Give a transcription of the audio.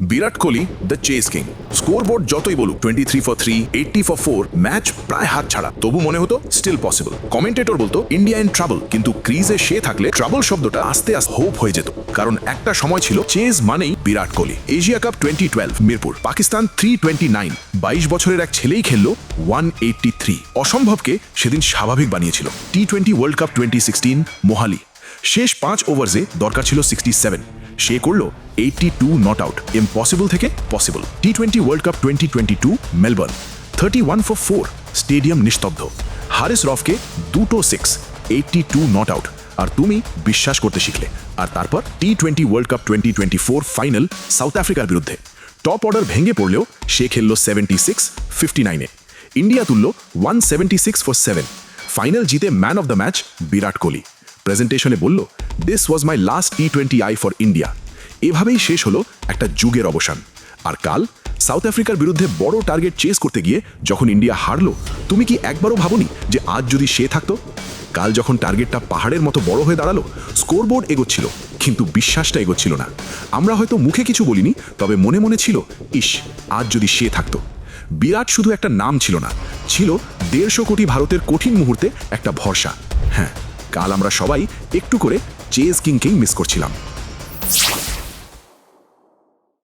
Virat Kohli the chase king. Scoreboard যতই বলুক 23 for 3, 80 for 4, match প্রায় হাত ছাড়া, তবু মনে হতো স্টিল পসিবল। কমেন্টেটর বলতো ইন্ডিয়া ইন ট্রাবল, কিন্তু ক্রিজে সে থাকলে ট্রাবল শব্দটা আস্তে আস্তে হোপ হয়ে যেত। কারণ একটা সময় ছিল চেজ মানেই বিরাট কোহলি। এশিয়া কাপ 2012 মিরপুর, পাকিস্তান 329, 22 বছরের এক ছেলেই খেললো 183। অসম্ভবকে সেদিন স্বাভাবিক বানিয়েছিল। টি20 ওয়ার্ল্ড কাপ 2016 মোহালি, শেষ 5 ওভার্সে দরকার ছিল 67, সে করলো 82 নট আউট। ইম্পসিবল থেকে possible. T20 world cup 2022 Melbourne, 31 for 4, stadium নিস্তব্ধ। হারিস রফকে দুটো 6, 82 নট আউট। আর তুমি বিশ্বাস করতে শিখলে। আর তারপর T20 world cup 2024 final south আফ্রিকার বিরুদ্ধে, টপ অর্ডার ভেঙে পড়লেও সে খেললো 76, 59-এ। ইন্ডিয়া তুলল 176 for 7। ফাইনাল জিতে man of the match Virat Kohli. প্রেজেন্টেশনে বলল, this was my last T20 for India. এভাবেই শেষ হলো একটা যুগের অবসান। আর কাল সাউথ আফ্রিকার বিরুদ্ধে বড় টার্গেট চেস করতে গিয়ে যখন ইন্ডিয়া হারলো, তুমি কি একবারও ভাবনি যে আজ যদি সে থাকতো? কাল যখন টার্গেটটা পাহাড়ের মতো বড় হয়ে দাঁড়ালো, স্কোরবোর্ড এগোচ্ছিল কিন্তু বিশ্বাসটা এগোচ্ছিল না। আমরা হয়তো মুখে কিছু বলিনি, তবে মনে মনে ছিল, ইস, আজ যদি সে থাকতো। বিরাট শুধু একটা নাম ছিল না, ছিল 150 কোটি ভারতের কঠিন মুহূর্তে একটা ভরসা। হ্যাঁ, কাল আমরা সবাই একটু করে চেজ কিংকেই মিস করছিলাম।